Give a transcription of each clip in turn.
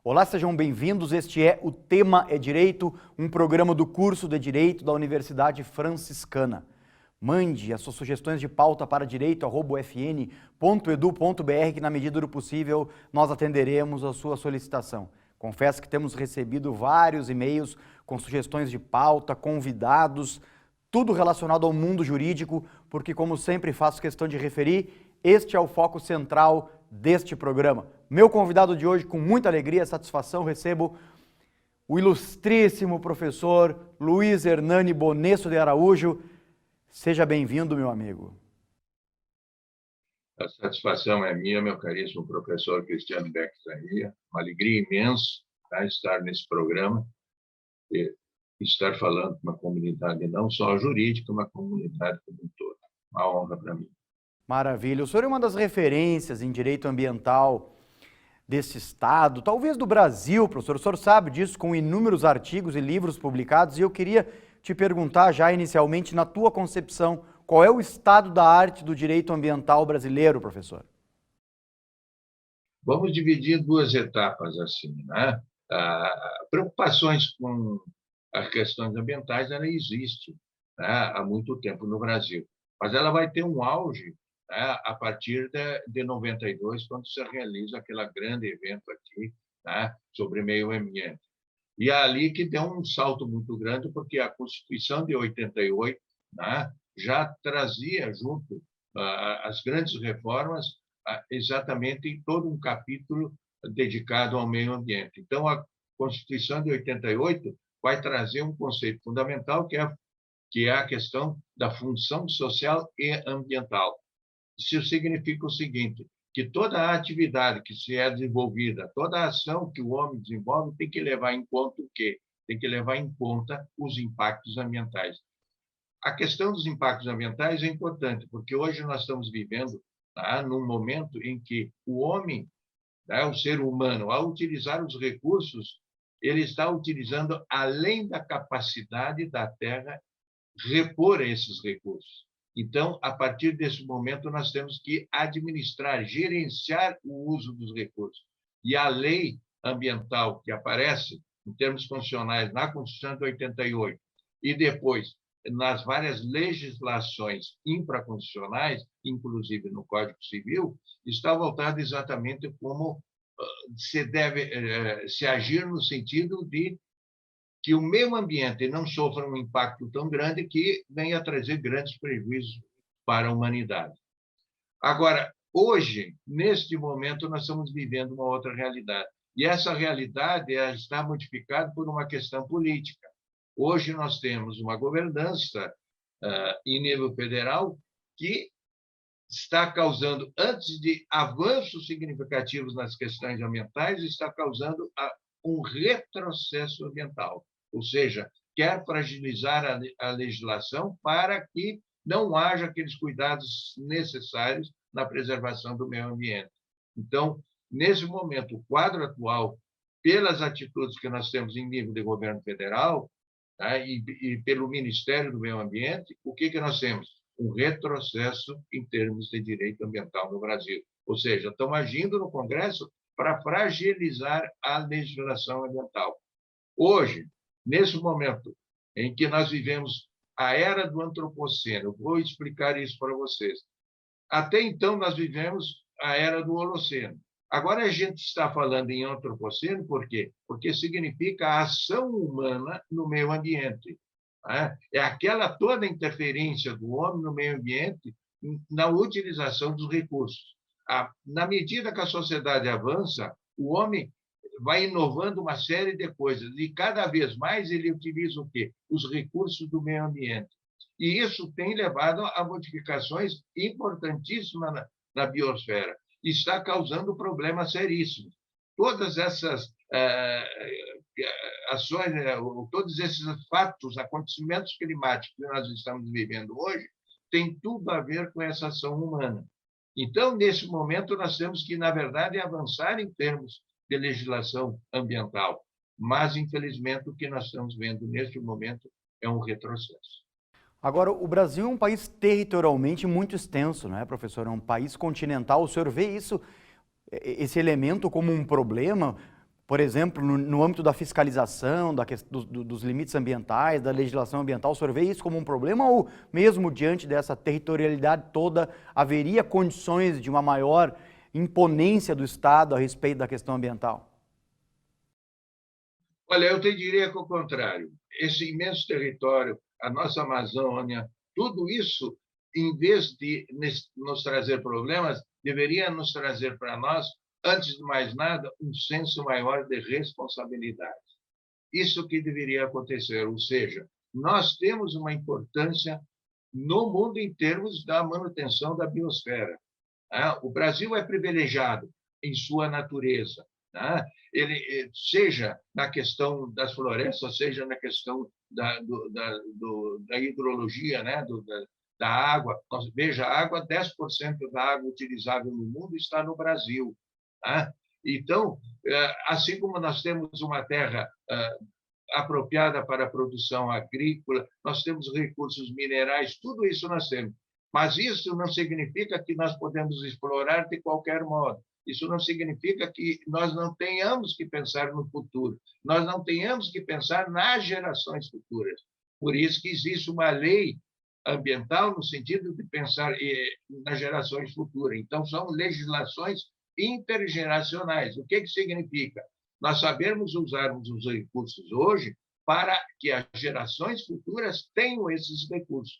Olá, sejam bem-vindos. Este é O Tema é Direito, um programa do curso de Direito da Universidade Franciscana. Mande as suas sugestões de pauta para direito@ufn.edu.br, que na medida do possível nós atenderemos a sua solicitação. Confesso que temos recebido vários e-mails com sugestões de pauta, convidados, tudo relacionado ao mundo jurídico, porque, como sempre faço questão de referir, este é o foco central deste programa. Meu convidado de hoje, com muita alegria e satisfação, recebo o ilustríssimo professor Luiz Hernani Bonesso de Araújo. Seja bem-vindo, meu amigo. A satisfação é minha, meu caríssimo professor Cristiano Beck Zahia. Uma alegria imensa estar nesse programa e estar falando com uma comunidade não só jurídica, uma comunidade como um todo. Uma honra para mim. Maravilha. O senhor é uma das referências em direito ambiental desse estado, talvez do Brasil, professor. O senhor sabe disso, com inúmeros artigos e livros publicados, e eu queria te perguntar já inicialmente, na tua concepção, qual é o estado da arte do direito ambiental brasileiro, professor? Vamos dividir em duas etapas assim, né? Preocupações com as questões ambientais, ela existe, né, há muito tempo no Brasil, mas ela vai ter um auge, né, a partir de 92, quando se realiza aquele grande evento aqui, né, sobre meio ambiente. E é ali que deu um salto muito grande, porque a Constituição de 88, né, já trazia junto as grandes reformas, exatamente em todo um capítulo dedicado ao meio ambiente. Então, a Constituição de 88 vai trazer um conceito fundamental, que é a questão da função social e ambiental. Isso significa o seguinte, que toda a atividade que se é desenvolvida, toda a ação que o homem desenvolve tem que levar em conta o quê? Tem que levar em conta os impactos ambientais. A questão dos impactos ambientais é importante, porque hoje nós estamos vivendo, tá, num momento em que o homem, tá, o ser humano, ao utilizar os recursos, ele está utilizando além da capacidade da Terra repor esses recursos. Então, a partir desse momento, nós temos que administrar, gerenciar o uso dos recursos. E a lei ambiental que aparece, em termos constitucionais, na Constituição de 88, e depois nas várias legislações infraconstitucionais, inclusive no Código Civil, está voltada exatamente como se deve se agir no sentido de que o meio ambiente não sofra um impacto tão grande que venha a trazer grandes prejuízos para a humanidade. Agora, hoje, neste momento, nós estamos vivendo uma outra realidade. E essa realidade está modificada por uma questão política. Hoje nós temos uma governança em nível federal que está causando, antes de avanços significativos nas questões ambientais, está causando um retrocesso ambiental. Ou seja, quer fragilizar a legislação para que não haja aqueles cuidados necessários na preservação do meio ambiente. Então, nesse momento, o quadro atual, pelas atitudes que nós temos em nível de governo federal, tá, e pelo Ministério do Meio Ambiente, o que nós temos? Um retrocesso em termos de direito ambiental no Brasil. Ou seja, estão agindo no Congresso para fragilizar a legislação ambiental. Hoje, nesse momento em que nós vivemos a era do antropoceno, eu vou explicar isso para vocês. Até então, nós vivemos a era do Holoceno. Agora, a gente está falando em antropoceno, por quê? Porque significa a ação humana no meio ambiente. É aquela toda interferência do homem no meio ambiente na utilização dos recursos. Na medida que a sociedade avança, o homem vai inovando uma série de coisas e cada vez mais ele utiliza o quê? Os recursos do meio ambiente. E isso tem levado a modificações importantíssimas na biosfera. Está causando problemas seríssimos. Todas essas ações, todos esses fatos, acontecimentos climáticos que nós estamos vivendo hoje, têm tudo a ver com essa ação humana. Então, nesse momento, nós temos que, na verdade, avançar em termos de legislação ambiental. Mas, infelizmente, o que nós estamos vendo neste momento é um retrocesso. Agora, o Brasil é um país territorialmente muito extenso, não é, professor? É um país continental. O senhor vê esse elemento como um problema? Por exemplo, no âmbito da fiscalização, dos limites ambientais, da legislação ambiental, o senhor vê isso como um problema ou mesmo diante dessa territorialidade toda, haveria condições de uma maior imponência do Estado a respeito da questão ambiental? Olha, eu te diria que o contrário. Esse imenso território, a nossa Amazônia, tudo isso, em vez de nos trazer problemas, deveria nos trazer para nós, antes de mais nada, um senso maior de responsabilidade. Isso que deveria acontecer, ou seja, nós temos uma importância no mundo em termos da manutenção da biosfera. O Brasil é privilegiado em sua natureza. Ele, seja na questão das florestas, seja na questão da hidrologia, da água. Veja, a água, 10% da água utilizável no mundo está no Brasil. Então, assim como nós temos uma terra apropriada para a produção agrícola, nós temos recursos minerais, tudo isso nós temos. Mas isso não significa que nós podemos explorar de qualquer modo. Isso não significa que nós não tenhamos que pensar no futuro, nós não tenhamos que pensar nas gerações futuras. Por isso que existe uma lei ambiental no sentido de pensar nas gerações futuras. Então, são legislações intergeracionais. O que significa? Nós sabermos usarmos os recursos hoje para que as gerações futuras tenham esses recursos.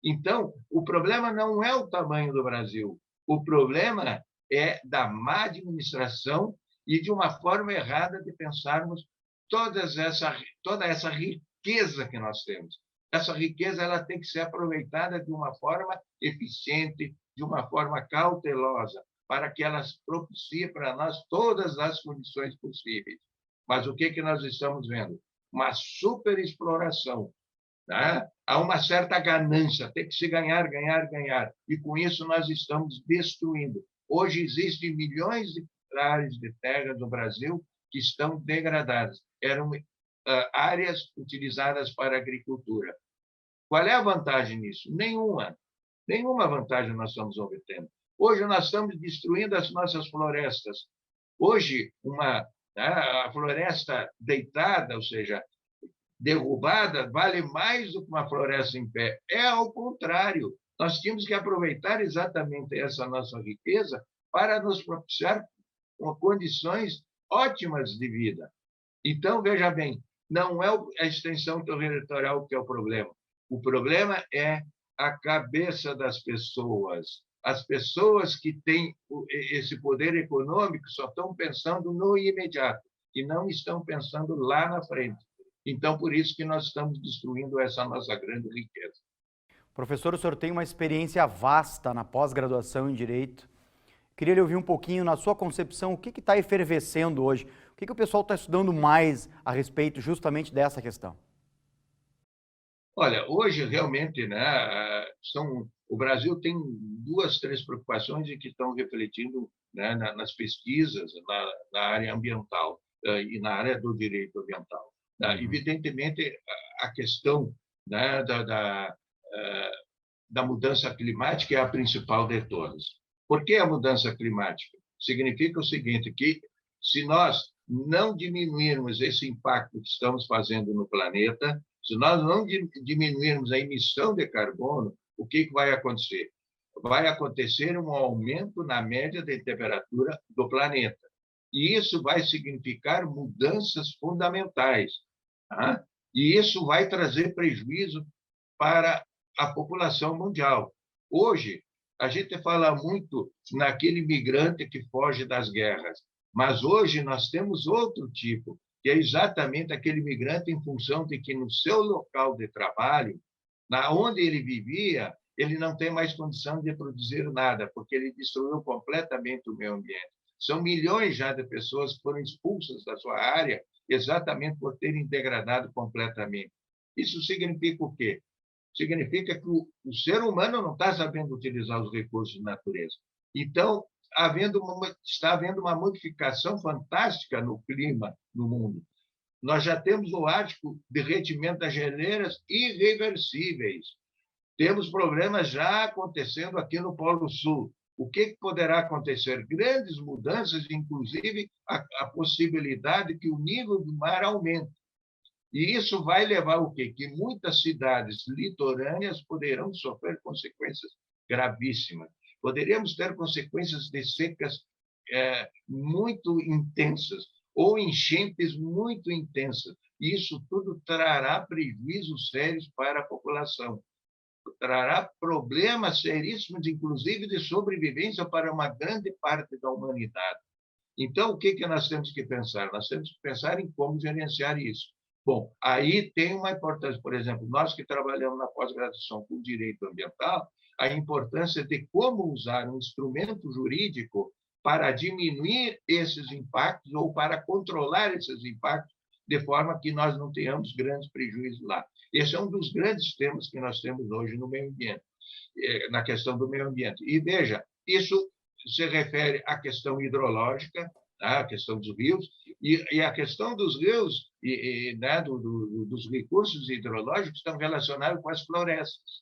Então, o problema não é o tamanho do Brasil, o problema é da má administração e de uma forma errada de pensarmos toda essa riqueza que nós temos. Essa riqueza ela tem que ser aproveitada de uma forma eficiente, de uma forma cautelosa, para que ela propicie para nós todas as condições possíveis. Mas o que nós estamos vendo? Uma superexploração. Há uma certa ganância, tem que se ganhar, ganhar, ganhar. E, com isso, nós estamos destruindo. Hoje, existem milhões de hectares de terra no Brasil que estão degradadas. Eram áreas utilizadas para agricultura. Qual é a vantagem nisso? Nenhuma. Nenhuma vantagem nós estamos obtendo. Hoje, nós estamos destruindo as nossas florestas. Hoje, a floresta deitada, ou seja, derrubada, vale mais do que uma floresta em pé. É ao contrário. Nós tínhamos que aproveitar exatamente essa nossa riqueza para nos propiciar condições ótimas de vida. Então, veja bem, não é a extensão territorial que é o problema. O problema é a cabeça das pessoas. As pessoas que têm esse poder econômico só estão pensando no imediato e não estão pensando lá na frente. Então, por isso que nós estamos destruindo essa nossa grande riqueza. Professor, o senhor tem uma experiência vasta na pós-graduação em Direito. Queria lhe ouvir um pouquinho, na sua concepção, o que está efervescendo hoje? O que o pessoal está estudando mais a respeito justamente dessa questão? Olha, hoje realmente, o Brasil tem 2, 3 preocupações que estão refletindo nas pesquisas na área ambiental e na área do direito ambiental. Evidentemente, a questão da mudança climática é a principal de todas. Por que a mudança climática? Significa o seguinte, que se nós não diminuirmos esse impacto que estamos fazendo no planeta, se nós não diminuirmos a emissão de carbono, o que vai acontecer? Vai acontecer um aumento na média de temperatura do planeta. E isso vai significar mudanças fundamentais. E isso vai trazer prejuízo para a população mundial. Hoje, a gente fala muito naquele migrante que foge das guerras, mas hoje nós temos outro tipo, que é exatamente aquele migrante em função de que no seu local de trabalho, onde ele vivia, ele não tem mais condição de produzir nada, porque ele destruiu completamente o meio ambiente. São milhões já de pessoas que foram expulsas da sua área exatamente por terem degradado completamente. Isso significa o quê? Significa que o ser humano não está sabendo utilizar os recursos da natureza. Então, está havendo uma modificação fantástica no clima no mundo. Nós já temos no Ártico derretimento das geleiras irreversíveis. Temos problemas já acontecendo aqui no Polo Sul. O que poderá acontecer? Grandes mudanças, inclusive a possibilidade que o nível do mar aumente. E isso vai levar o quê? Que muitas cidades litorâneas poderão sofrer consequências gravíssimas. Poderíamos ter consequências de secas muito intensas ou enchentes muito intensas. Isso tudo trará prejuízos sérios para a população. Trará problemas seríssimos, inclusive de sobrevivência para uma grande parte da humanidade. Então, o que nós temos que pensar? Nós temos que pensar em como gerenciar isso. Bom, aí tem uma importância, por exemplo, nós que trabalhamos na pós-graduação com direito ambiental, a importância de como usar um instrumento jurídico para diminuir esses impactos ou para controlar esses impactos de forma que nós não tenhamos grandes prejuízos lá. Esse é um dos grandes temas que nós temos hoje no meio ambiente, na questão do meio ambiente. E veja, isso se refere à questão hidrológica, a questão dos rios, e a questão dos rios né, dos recursos hidrológicos estão relacionados com as florestas.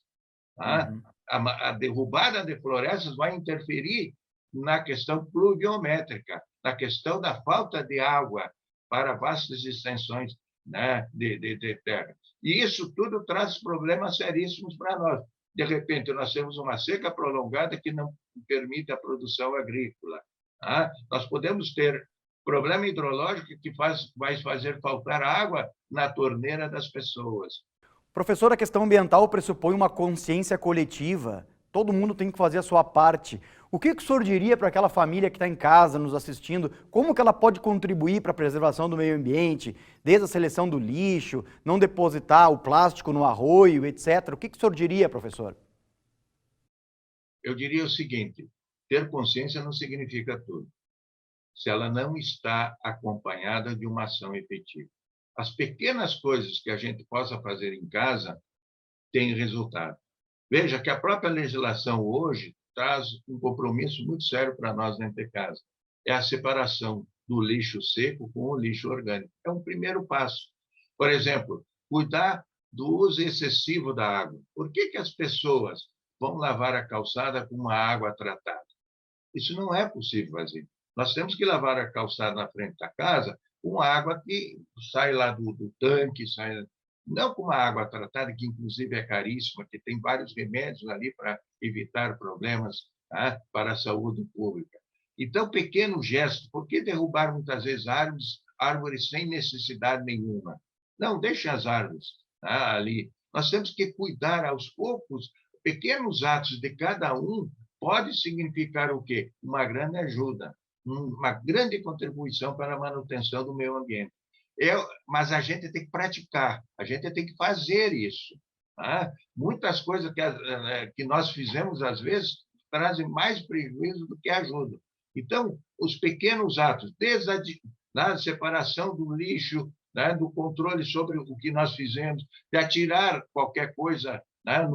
Tá? A derrubada de florestas vai interferir na questão pluviométrica, na questão da falta de água para vastas extensões, né, de terra. E isso tudo traz problemas seríssimos para nós. De repente, nós temos uma seca prolongada que não permite a produção agrícola. Tá? Nós podemos ter problema hidrológico que vai fazer faltar água na torneira das pessoas. Professor, a questão ambiental pressupõe uma consciência coletiva. Todo mundo tem que fazer a sua parte. O que o senhor diria para aquela família que está em casa nos assistindo? Como que ela pode contribuir para a preservação do meio ambiente, desde a seleção do lixo, não depositar o plástico no arroio, etc. O que o senhor diria, professor? Eu diria o seguinte: ter consciência não significa tudo, se ela não está acompanhada de uma ação efetiva. As pequenas coisas que a gente possa fazer em casa têm resultado. Veja que a própria legislação hoje traz um compromisso muito sério para nós dentro de casa. É a separação do lixo seco com o lixo orgânico. É um primeiro passo. Por exemplo, cuidar do uso excessivo da água. Por que as pessoas vão lavar a calçada com uma água tratada? Isso não é possível fazer. Nós temos que lavar a calçada na frente da casa com água que sai lá do tanque, não com uma água tratada, que inclusive é caríssima, que tem vários remédios ali para evitar problemas, tá, para a saúde pública. Então, pequeno gesto. Por que derrubar muitas vezes árvores sem necessidade nenhuma? Não, deixe as árvores, tá, ali. Nós temos que cuidar aos poucos. Pequenos atos de cada um pode significar o quê? Uma grande ajuda, uma grande contribuição para a manutenção do meio ambiente. Mas a gente tem que praticar, a gente tem que fazer isso. Tá? Muitas coisas que nós fizemos, às vezes, trazem mais prejuízo do que ajuda. Então, os pequenos atos, desde a separação do lixo, né, do controle sobre o que nós fizemos, de atirar qualquer coisa, né,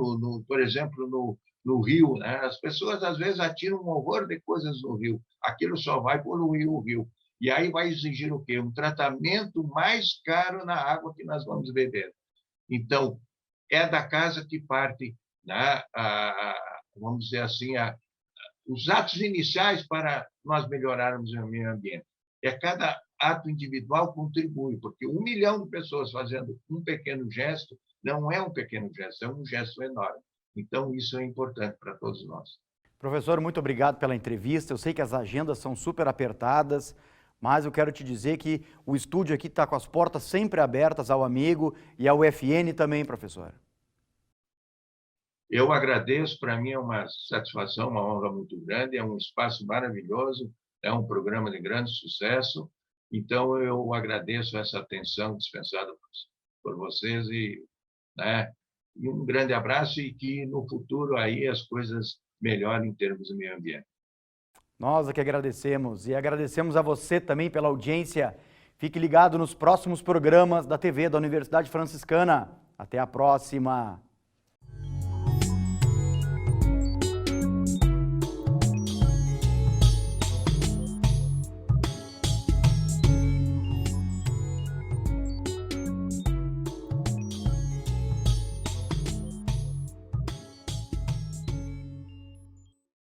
por exemplo, no rio. Né? As pessoas, às vezes, atiram um horror de coisas no rio. Aquilo só vai poluir o rio. E aí vai exigir o quê? Um tratamento mais caro na água que nós vamos beber. Então, é da casa que parte, né, vamos dizer assim, os atos iniciais para nós melhorarmos o meio ambiente. Cada ato individual contribui, porque 1 milhão de pessoas fazendo um pequeno gesto não é um pequeno gesto, é um gesto enorme. Então, isso é importante para todos nós. Professor, muito obrigado pela entrevista. Eu sei que as agendas são super apertadas, mas eu quero te dizer que o estúdio aqui está com as portas sempre abertas ao amigo e ao UFN também, professor. Eu agradeço, para mim é uma satisfação, uma honra muito grande, é um espaço maravilhoso, é um programa de grande sucesso, então eu agradeço essa atenção dispensada por vocês né, e um grande abraço e que no futuro aí as coisas melhorem em termos de meio ambiente. Nós é que agradecemos e agradecemos a você também pela audiência. Fique ligado nos próximos programas da TV da Universidade Franciscana. Até a próxima!